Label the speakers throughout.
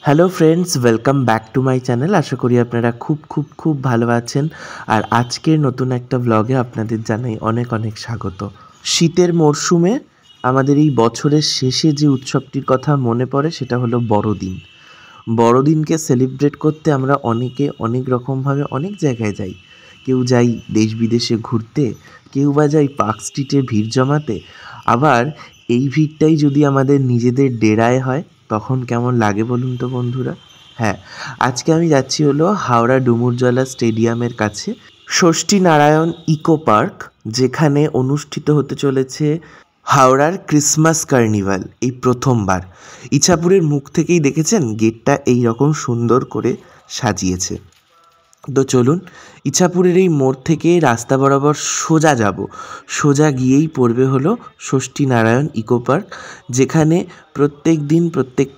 Speaker 1: Hello friends, welcome back to my channel. আশা করি আপনারা খুব ভালো আছেন। আর আজকের নতুন একটা ব্লগে আপনাদের জানাই অনেক অনেক স্বাগত। শীতের মরশুমে আমাদের এই বছরের শেষে যে উৎসবটির কথা মনে পড়ে সেটা হলো বড়দিন। বড়দিনকে সেলিব্রেট করতে আমরা অনেকে অনেক রকমভাবে অনেক জায়গায় যাই। কেউ যাই দেশ বিদেশে ঘুরতে, কেউ বা যাই পার্ক স্ট্রিটে ভিড় জমাতে। আবার এই ভিড়টাই যদি আমাদের নিজেদের ডেরায় হয় তখন কেমন লাগে বলুন তো বন্ধুরা। হ্যাঁ, আজকে আমি যাচ্ছি হলো হাওড়া ডুমুরজলা স্টেডিয়ামের কাছে ষষ্ঠী নারায়ণ ইকো পার্ক, যেখানে অনুষ্ঠিত হতে চলেছে হাওড়ার ক্রিসমাস কার্নিভাল। এই প্রথমবার ইছাপুরের মুখ থেকেই দেখেছেন গেটটা এই রকম সুন্দর করে সাজিয়েছে। তো চলুন, ইছাপুরের এই মোড় থেকে রাস্তা বরাবর সোজা যাব। সোজা গিয়েই পড়বে হলো ষষ্ঠী নারায়ণ ইকো পার্ক, যেখানে প্রত্যেক দিন প্রত্যেক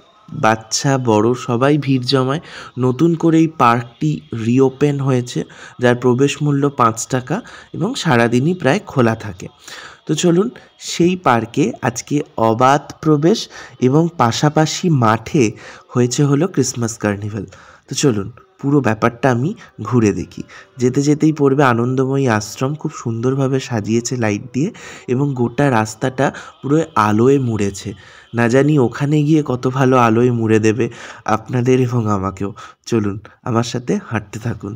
Speaker 1: বাচ্চা বড় সবাই ভিড় জমায়। নতুন করে এই পার্কটি রিওপেন হয়েছে, যার প্রবেশ মূল্য 5 টাকা এবং সারাদিনই প্রায় খোলা থাকে। তো চলুন, সেই পার্কে আজকে অবাধ প্রবেশ এবং পাশাপাশি মাঠে হয়েছে হলো ক্রিসমাস কার্নিভাল। তো চলুন, পুরো ব্যাপারটা আমি ঘুরে দেখি। যেতে যেতেই পড়বে আনন্দময়ী আশ্রম, খুব সুন্দরভাবে সাজিয়েছে লাইট দিয়ে এবং গোটা রাস্তাটা পুরো আলোয় মুড়েছে। না জানি ওখানে গিয়ে কত ভালো আলোয় মুড়ে দেবে আপনাদের এবং আমাকেও। চলুন, আমার সাথে হাঁটতে থাকুন।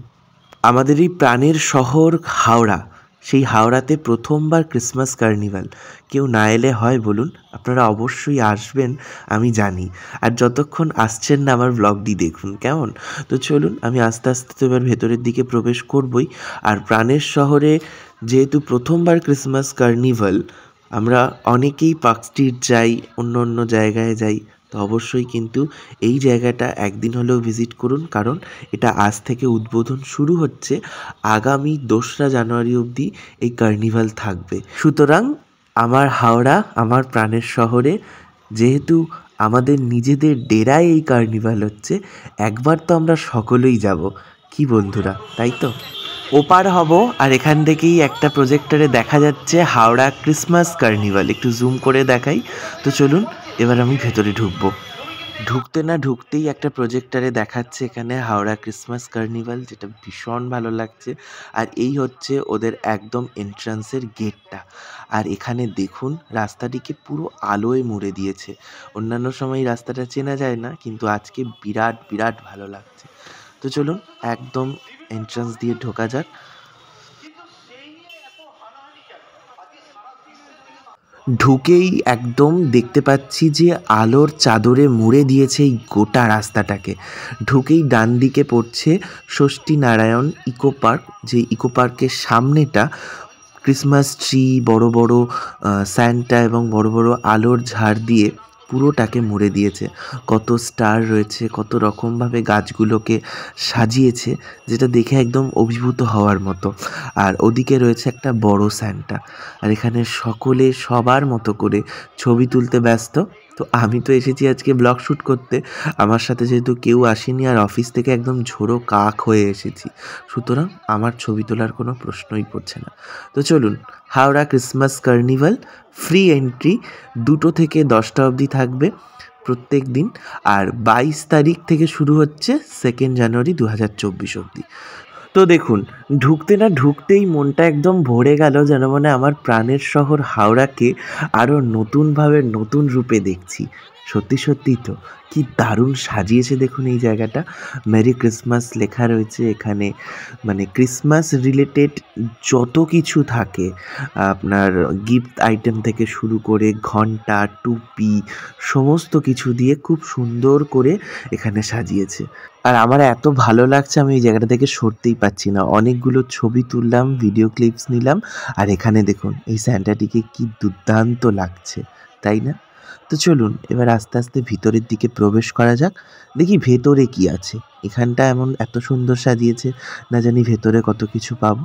Speaker 1: আমাদের এই প্রাণের শহর হাওড়া, সেই হাওড়াতে প্রথমবার ক্রিসমাস কার্নিভাল। কেউ না এলে হয় বলুন? আপনারা অবশ্যই আসবেন, আমি জানি। আর যতক্ষণ আসছেন না আমার ব্লগটি দেখুন কেমন। তো চলুন, আমি আস্তে আস্তে তো এবার ভেতরের দিকে প্রবেশ করবই। আর প্রাণের শহরে যেহেতু প্রথমবার ক্রিসমাস কার্নিভাল, আমরা অনেকেই পার্ক স্ট্রিট যাই, অন্য অন্য জায়গায় যাই। তো অবশ্যই কিন্তু এই জায়গাটা একদিন হলেও ভিজিট করুন, কারণ এটা আজ থেকে উদ্বোধন শুরু হচ্ছে। আগামী 2রা জানুয়ারি অবধি এই কার্নিভাল থাকবে। সুতরাং আমার হাওড়া, আমার প্রাণের শহরে যেহেতু আমাদের নিজেদের ডেরায় এই কার্নিভাল হচ্ছে, একবার তো আমরা সকলেই যাব। কি বন্ধুরা, তাই তো? ওপার হব আর এখান থেকেই একটা প্রজেক্টরে দেখা যাচ্ছে হাওড়া ক্রিসমাস কার্নিভাল। একটু জুম করে দেখাই। তো চলুন, এবার আমি ভেতরে ঢুকবো। ঢুকতে না ঢুকতেই একটা প্রজেক্টরে দেখাচ্ছে এখানে হাওড়া ক্রিসমাস কার্নিভাল, যেটা ভীষণ ভালো লাগছে। আর এই হচ্ছে ওদের একদম এন্ট্রান্সের গেটটা। আর এখানে দেখুন রাস্তাটিকে পুরো আলোয় মুড়ে দিয়েছে। অন্যান্য সময় এই রাস্তাটা চেনা যায় না, কিন্তু আজকে বিরাট বিরাট ভালো লাগছে। তো চলুন, একদম এন্ট্রান্স দিয়ে ঢোকা যাক। ঢুকেই একদম দেখতে পাচ্ছি যে আলোর চাদরে মুড়ে দিয়েছে এই গোটা রাস্তাটাকে। ঢুকেই ডান দিকে পড়ছে ষষ্ঠী নারায়ণ ইকো পার্ক, যে ইকো পার্কের সামনেটা ক্রিসমাস ট্রি, বড় বড় স্যান্টা এবং বড় বড় আলোর ঝাড় দিয়ে পুরোটাকে মুড়ে দিয়েছে। কত স্টার রয়েছে, কত রকমভাবে গাছগুলোকে সাজিয়েছে, যেটা দেখে একদম অভিভূত হওয়ার মতো। আর ওদিকে রয়েছে একটা বড় স্যান্টা। আর এখানে সকলে সবার মতো করে ছবি তুলতে ব্যস্ত। তো আমি তো এসেছি আজকে ব্লগ শ্যুট করতে। আমার সাথে যেহেতু কেউ আসেনি আর অফিস থেকে একদম ঝোড়ো কাক হয়ে এসেছি, সুতরাং আমার ছবি তোলার কোনো প্রশ্নই পড়ছে না। তো চলুন, Howrah Christmas carnival free entry, 2টো থেকে 10টা অবধি থাকবে প্রত্যেক দিন। আর 22 তারিখ থেকে শুরু হচ্ছে 2 জানুয়ারি 2024 অবধি। তো দেখুন, ঢুকতে না ঢুকতেই মনটা একদম ভরে গেল, যেন মনে আমার প্রাণের শহর হাওড়াকে আরও নতুনভাবে নতুন রূপে দেখছি। সত্যি সত্যিই তো কি দারুণ সাজিয়েছে দেখুন এই জায়গাটা। মেরি ক্রিসমাস লেখা রয়েছে এখানে। মানে ক্রিসমাস রিলেটেড যত কিছু থাকে, আপনার গিফট আইটেম থেকে শুরু করে ঘন্টা, টুপি, সমস্ত কিছু দিয়ে খুব সুন্দর করে এখানে সাজিয়েছে। আর আমার এত ভালো লাগছে, আমি এই জায়গাটা থেকে সরতেই পারছি না। অনেকগুলো ছবি তুললাম, ভিডিও ক্লিপস নিলাম। আর এখানে দেখুন এই স্যান্টাটিকে কি দুর্দান্ত লাগছে, তাই না? তো চলুন, এবার আস্তে আস্তে ভিতরের দিকে প্রবেশ করা যাক। দেখি ভেতরে কি আছে। এখানটা এমন এত সুন্দর সাজিয়েছে, না জানি ভেতরে কত কিছু পাবো।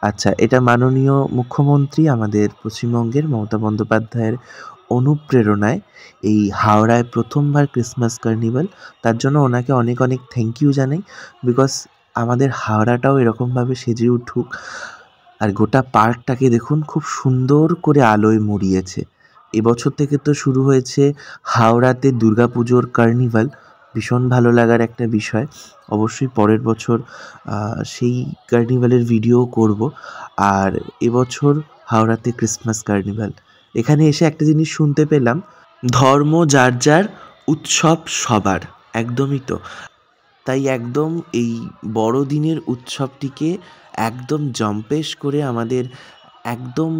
Speaker 1: আচ্ছা, এটা মাননীয় মুখ্যমন্ত্রী আমাদের পশ্চিমবঙ্গের মমতা বন্দ্যোপাধ্যায়ের অনুপ্রেরণায় এই হাওড়ায় প্রথমবার ক্রিসমাস কার্নিভাল। তার জন্য ওনাকে অনেক অনেক থ্যাংক ইউ জানাই। বিকজ আমাদের হাওড়াটাও এরকমভাবে সেজে উঠুক। আর গোটা পার্কটাকে দেখুন খুব সুন্দর করে আলোয় মুড়িয়েছে। এবছর থেকে তো শুরু হয়েছে হাওড়াতে দুর্গাপুজোর কার্নিভাল। ভীষণ ভালো লাগার একটা বিষয়। অবশ্যই পরের বছর সেই কার্নিভালের ভিডিও করব। আর এবছর হাওড়াতে ক্রিসমাস কার্নিভাল। এখানে এসে একটা জিনিস শুনতে পেলাম, ধর্ম যার যার, উৎসব সবার। একদমই তো। তাই একদম এই বড়দিনের উৎসবটিকে একদম জম্পেশ করে আমাদের একদম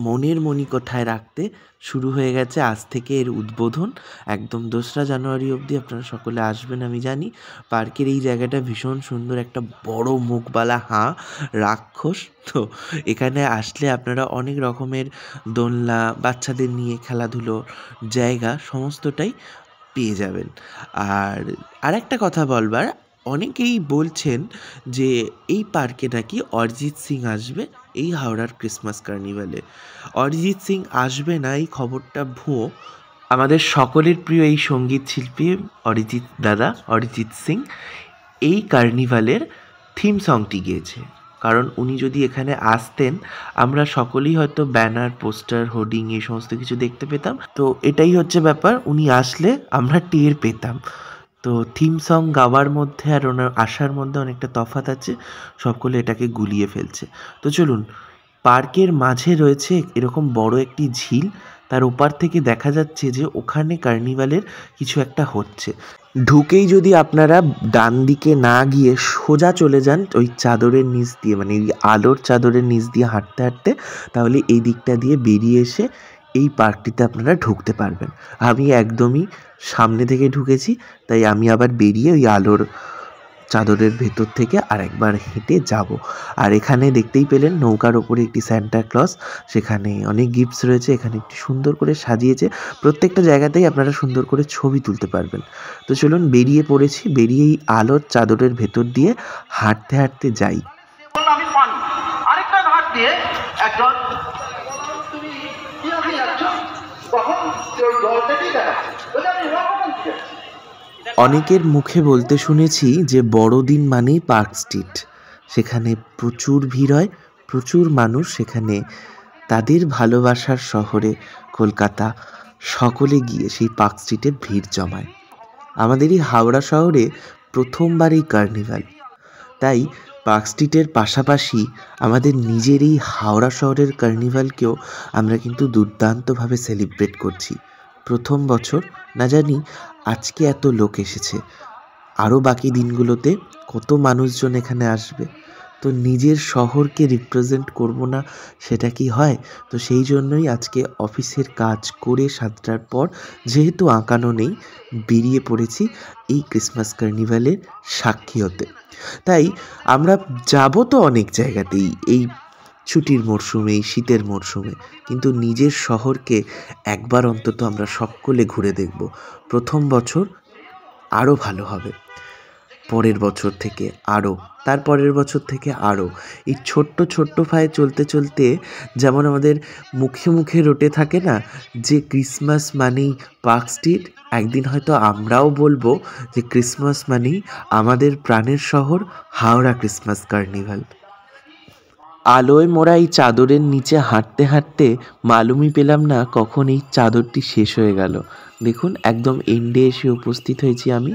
Speaker 1: মনের মণিকোঠায় রাখতে শুরু হয়ে গেছে আজ থেকে এর উদ্বোধন। একদম 2রা জানুয়ারি অবধি আপনারা সকলে আসবেন আমি জানি। পার্কের এই জায়গাটা ভীষণ সুন্দর, একটা বড় মুখবালা হাঁ রাক্ষস। তো এখানে আসলে আপনারা অনেক রকমের দোলনা, বাচ্চাদের নিয়ে খেলাধুলোর জায়গা সমস্তটাই পেয়ে যাবেন। আর আরেকটা কথা বলবার, অনেকেই বলছেন যে এই পার্কে নাকি অরিজিৎ সিং আসবে এই হাওড়ার ক্রিসমাস কার্নিভালে। অরিজিৎ সিং আসবে না এই খবরটা ভুয়ো। আমাদের সকলের প্রিয় এই সঙ্গীত শিল্পী অরিজিৎ সিং এই কার্নিভালের থিম সংটি গেয়েছে। কারণ উনি যদি এখানে আসতেন আমরা সকলেই হয়তো ব্যানার, পোস্টার, হোর্ডিং এই সমস্ত কিছু দেখতে পেতাম। তো এটাই হচ্ছে ব্যাপার, উনি আসলে আমরা টের পেতাম। তো থিম সং গাওয়ার মধ্যে আর ওনার আসার মধ্যে অনেকটা তফাৎ আছে, সকলে এটাকে গুলিয়ে ফেলছে। তো চলুন, পার্কের মাঝে রয়েছে এরকম বড় একটি ঝিল, তার ওপার থেকে দেখা যাচ্ছে যে ওখানে কার্নিভালের কিছু একটা হচ্ছে। ঢুকেই যদি আপনারা ডান দিকে না গিয়ে সোজা চলে যান ওই চাদরের নিচ দিয়ে, মানে ওই আলোর চাদরের নিচ দিয়ে হাঁটতে হাঁটতে, তাহলে এই দিকটা দিয়ে বেরিয়ে এসে এই পার্কটিতে আপনারা ঢুকতে পারবেন। আমি একদমই সামনে থেকে ঢুকেছি, তাই আমি আবার বেরিয়ে ওই আলোর চাদরের ভেতর থেকে আরেকবার হেঁটে যাব। আর এখানে দেখতেই পেলেন নৌকার ওপরে একটি স্যান্টা ক্লজ, সেখানে অনেক গিফটস রয়েছে, এখানে একটি সুন্দর করে সাজিয়েছে। প্রত্যেকটা জায়গাতেই আপনারা সুন্দর করে ছবি তুলতে পারবেন। তো চলুন, বেরিয়ে পড়েছি, বেরিয়ে এই আলোর চাদরের ভেতর দিয়ে হাঁটতে হাঁটতে যাই।
Speaker 2: আমি পানি আরেকটা ঘাট দিয়ে একজন তুমি কি আমি একজন তখন জলটাকেই দেখাচ্ছে।
Speaker 1: অনেকের মুখে বলতে শুনেছি যে বড়দিন মানেই পার্ক স্ট্রিট, সেখানে প্রচুর ভিড় হয়, প্রচুর মানুষ সেখানে তাদের ভালোবাসার শহরে কলকাতা সকলে গিয়ে সেই পার্ক স্ট্রিটে ভিড় জমায়। আমাদের এই হাওড়া শহরে প্রথমবার এই কার্নিভাল, তাই পার্ক স্ট্রিটের পাশাপাশি আমাদের নিজের এই হাওড়া শহরের কার্নিভালকেও আমরা কিন্তু দুর্দান্তভাবে সেলিব্রেট করছি। প্রথম বছর, না জানি আজকে এত লোক এসেছে, আরও বাকি দিনগুলোতে কত মানুষজন এখানে আসবে। তো নিজের শহরকে রিপ্রেজেন্ট করব না, সেটা কি হয়? তো সেই জন্যই আজকে অফিসের কাজ করে 7টার পর, যেহেতু আঁকানো নেই, বেরিয়ে পড়েছি এই ক্রিসমাস কার্নিভালের সাক্ষী হতে। তাই আমরা যাব তো অনেক জায়গাতেই এই ছুটির মরশুমে, এই শীতের মরশুমে, কিন্তু নিজের শহরকে একবার অন্তত আমরা সকলে ঘুরে দেখব। প্রথম বছর আরও ভালো হবে, পরের বছর থেকে আরও, তার পরের বছর থেকে আরও। এই ছোট্ট ছোট্ট পায়ে চলতে চলতে, যেমন আমাদের মুখে মুখে রটে থাকে না যে ক্রিসমাস মানেই পার্ক স্ট্রিট, একদিন হয়তো আমরাও বলবো যে ক্রিসমাস মানেই আমাদের প্রাণের শহর হাওড়া ক্রিসমাস কার্নিভাল। আলোয় মোড়া এই চাদরের নিচে হাঁটতে হাঁটতে মালুমই পেলাম না কখন এই চাদরটি শেষ হয়ে গেল। দেখুন, একদম এন্ডে এসে উপস্থিত হয়েছি আমি।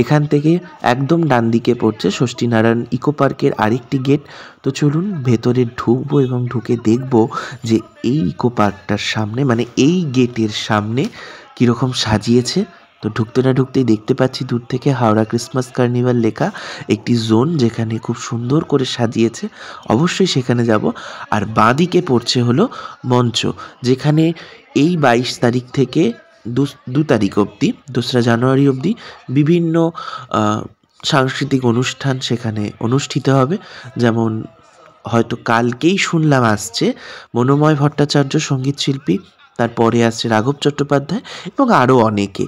Speaker 1: এখান থেকে একদম ডান দিকে পড়ছে ষষ্ঠীনারায়ণ ইকো পার্কের আরেকটি গেট। তো চলুন ভেতরে ঢুকবো এবং ঢুকে দেখব যে এই ইকো পার্কটার সামনে, মানে এই গেটের সামনে কীরকম সাজিয়েছে। তো ঢুকতে না ঢুকতেই দেখতে পাচ্ছি দূর থেকে হাওড়া ক্রিসমাস কার্নিভাল লেখা একটি জোন, যেখানে খুব সুন্দর করে সাজিয়েছে। অবশ্যই সেখানে যাব। আর বাঁ দিকে পড়ছে হলো মঞ্চ, যেখানে এই 22 তারিখ থেকে 2 তারিখ অবধি, 2রা জানুয়ারি অবধি বিভিন্ন সাংস্কৃতিক অনুষ্ঠান সেখানে অনুষ্ঠিত হবে। যেমন হয়তো কালকেই শুনলাম আসছে মনোময় ভট্টাচার্য সঙ্গীত শিল্পী, তারপরে আসছে রাঘব চট্টোপাধ্যায় এবং আরও অনেকে।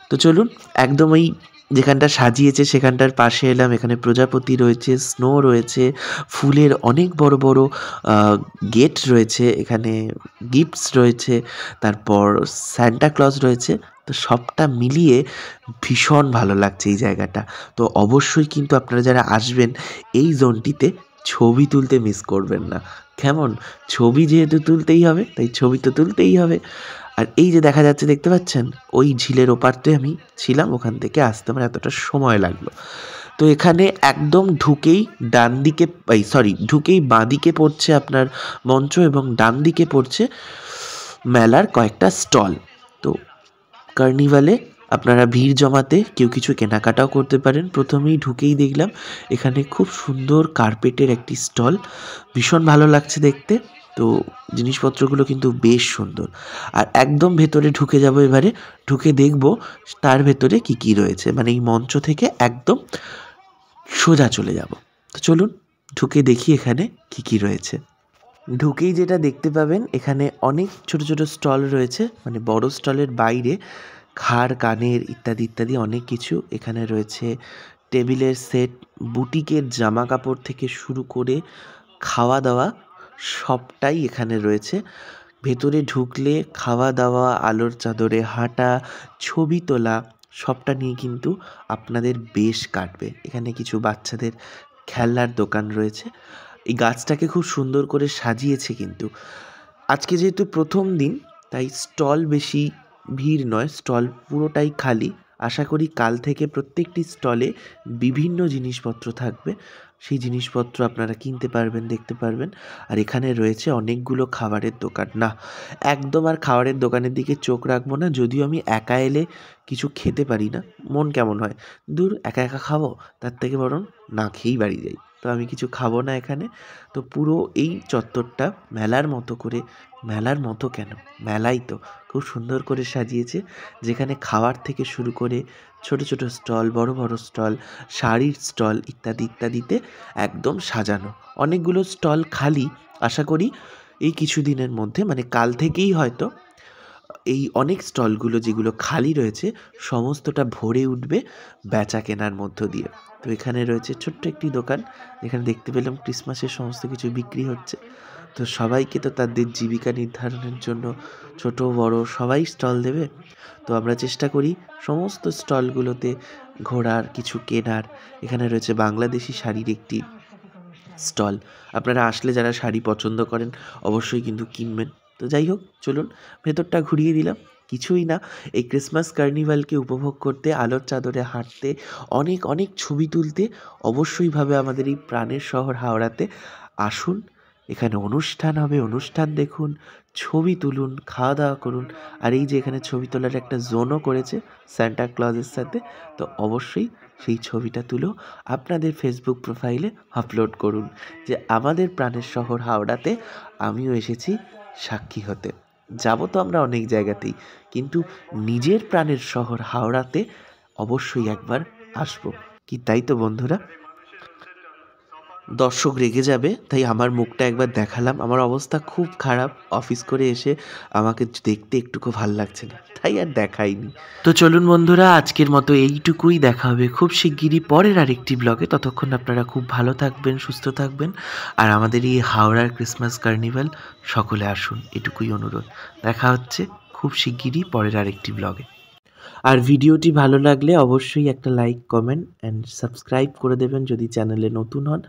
Speaker 1: তো চলুন, একদম এই যেখানটা সাজিয়েছে সেখানটার পাশে এলাম। এখানে প্রজাপতি রয়েছে, স্নো রয়েছে, ফুলের অনেক বড় বড় গেট রয়েছে, এখানে গিফটস রয়েছে, তারপর সান্টা ক্লজ রয়েছে। তো সবটা মিলিয়ে ভীষণ ভালো লাগছে এই জায়গাটা। তো অবশ্যই কিন্তু আপনারা যারা আসবেন এই জোনটিতে ছবি তুলতে মিস করবেন না। কেমন? ছবি যেহেতু তুলতেই হবে, তাই ছবি তো তুলতেই হবে। আর এই যে দেখা যাচ্ছে, দেখতে পাচ্ছেন, ওই ঝিলের ওপারতে আমি ছিলাম, ওখান থেকে আসতে আমার এতটা সময় লাগলো। তো এখানে একদম ঢুকেই ডান দিকে, ঢুকেই বাঁ দিকে পড়ছে আপনার মঞ্চ, এবং ডান দিকে পড়ছে মেলার কয়েকটা স্টল। তো কার্নিভালে আপনারা ভিড় জমাতে কেউ কিছু কেনাকাটাও করতে পারেন। প্রথমেই ঢুকেই দেখলাম এখানে খুব সুন্দর কার্পেটের একটি স্টল, ভীষণ ভালো লাগছে দেখতে। তো জিনিসপত্রগুলো কিন্তু বেশ সুন্দর। আর একদম ভেতরে ঢুকে যাব, এবারে ঢুকে দেখব তার ভেতরে কি কি রয়েছে, মানে এই মঞ্চ থেকে একদম সোজা চলে যাব। তো চলুন ঢুকে দেখি এখানে কি কি রয়েছে। ঢুকেই যেটা দেখতে পাবেন, এখানে অনেক ছোট ছোট স্টল রয়েছে, মানে বড় স্টলের বাইরে খাড় কানের ইত্যাদি ইত্যাদি অনেক কিছু এখানে রয়েছে। টেবিলের সেট, বুটিকের জামা কাপড় থেকে শুরু করে খাওয়া দাওয়া সবটাই এখানে রয়েছে। ভেতরে ঢুকলে খাওয়া দাওয়া, আলোর চাদরে হাঁটা, ছবি তোলা, সবটা নিয়ে কিন্তু আপনাদের বেশ কাটবে। এখানে কিছু বাচ্চাদের খেলনার দোকান রয়েছে। এই গাছটাকে খুব সুন্দর করে সাজিয়েছে কিন্তু। আজকে যেহেতু প্রথম দিন, তাই স্টল বেশি ভিড় নয়, স্টল পুরোটাই খালি। আশা করি কাল থেকে প্রত্যেকটি স্টলে বিভিন্ন জিনিসপত্র থাকবে, সেই জিনিসপত্র আপনারা কিনতে পারবেন, দেখতে পারবেন। আর এখানে রয়েছে অনেকগুলো খাবারের দোকান। না, একদম আর খাবারের দোকানের দিকে চোখ রাখবো না, যদিও আমি একা এলে কিছু খেতে পারি না, মন কেমন হয়, দূর একা একা খাবো, তার থেকে বরং না খেয়েই বাড়ি যাই। তো আমি কিছু খাবো না এখানে। তো পুরো এই চত্বরটা মেলার মতো করে, মেলার মতো কেন, মেলাই তো, খুব সুন্দর করে সাজিয়েছে, যেখানে খাওয়ার থেকে শুরু করে ছোট ছোট স্টল, বড় বড় স্টল, শাড়ির স্টল ইত্যাদি ইত্যাদিতে একদম সাজানো। অনেকগুলো স্টল খালি। আশা করি এই কিছুদিনের মধ্যে, মানে কাল থেকেই হয়তো এই অনেক স্টলগুলো যেগুলো খালি রয়েছে সমস্তটা ভরে উঠবে বেচা কেনার মধ্য দিয়ে। তো এখানে রয়েছে ছোট্ট একটি দোকান, যেখানে দেখতে পেলাম ক্রিসমাসের সমস্ত কিছু বিক্রি হচ্ছে। তো সবাইকে তো তাদের জীবিকা নির্ধারণের জন্য ছোট বড় সবাই স্টল দেবে। তো আমরা চেষ্টা করি সমস্ত স্টলগুলোতে ঘোরার, কিছু কেনার। এখানে রয়েছে বাংলাদেশি শাড়ির একটি স্টল, আপনারা আসলে যারা শাড়ি পছন্দ করেন অবশ্যই কিন্তু কিনবেন। তো যাই হোক, চলুন ভেতরটা ঘুরিয়ে দিলাম। কিছুই না, এই ক্রিসমাস কার্নিভালকে উপভোগ করতে, আলোর চাদরে হাঁটতে, অনেক অনেক ছবি তুলতে অবশ্যইভাবে আমাদের এই প্রাণের শহর হাওড়াতে আসুন। এখানে অনুষ্ঠান হবে, অনুষ্ঠান দেখুন, ছবি তুলুন, খাওয়া দাওয়া করুন। আর এই যে এখানে ছবি তোলার একটা জোনও করেছে স্যান্টা ক্লজের সাথে, তো অবশ্যই সেই ছবিটা তুলো আপনাদের ফেসবুক প্রোফাইলে আপলোড করুন যে আমাদের প্রাণের শহর হাওড়াতে আমিও এসেছি সাক্ষী হতে। যাব তো আমরা অনেক জায়গাতেই, কিন্তু নিজের প্রাণের শহর হাওড়াতে অবশ্যই একবার আসবো। কি তাই তো বন্ধুরা? দর্শক রেগে যাবে, তাই আমার মুখটা একবার দেখালাম। আমার অবস্থা খুব খারাপ, অফিস করে এসে আমাকে দেখতে একটুকু ভাল লাগছে না, তাই আর দেখাইনি। তো চলুন বন্ধুরা, আজকের মতো এইটুকুই। দেখা হবে খুব শিগগিরই পরের আরেকটি ব্লগে। ততক্ষণ আপনারা খুব ভালো থাকবেন, সুস্থ থাকবেন, আর আমাদের এই হাওড়ার ক্রিসমাস কার্নিভাল সকলে আসুন, এটুকুই অনুরোধ। দেখা হচ্ছে খুব শিগগিরই পরের আরেকটি ব্লগে। আর ভিডিওটি ভালো লাগলে অবশ্যই একটা লাইক, কমেন্ট অ্যান্ড সাবস্ক্রাইব করে দেবেন যদি চ্যানেলে নতুন হন।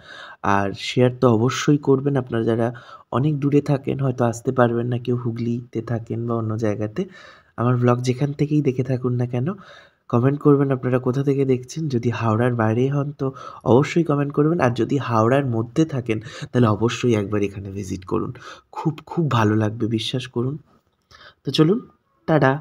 Speaker 1: আর শেয়ার তো অবশ্যই করবেন, আপনারা যারা অনেক দূরে থাকেন, হয়তো আসতে পারবেন না, কেউ হুগলিতে থাকেন বা অন্য জায়গাতে, আমার ব্লগ যেখান থেকেই দেখে থাকুন না কেন, কমেন্ট করবেন আপনারা কোথা থেকে দেখছেন। যদি হাওড়ার বাইরে হন তো অবশ্যই কমেন্ট করবেন, আর যদি হাওড়ার মধ্যে থাকেন তাহলে অবশ্যই একবার এখানে ভিজিট করুন, খুব খুব ভালো লাগবে, বিশ্বাস করুন। তো চলুন, টাটা।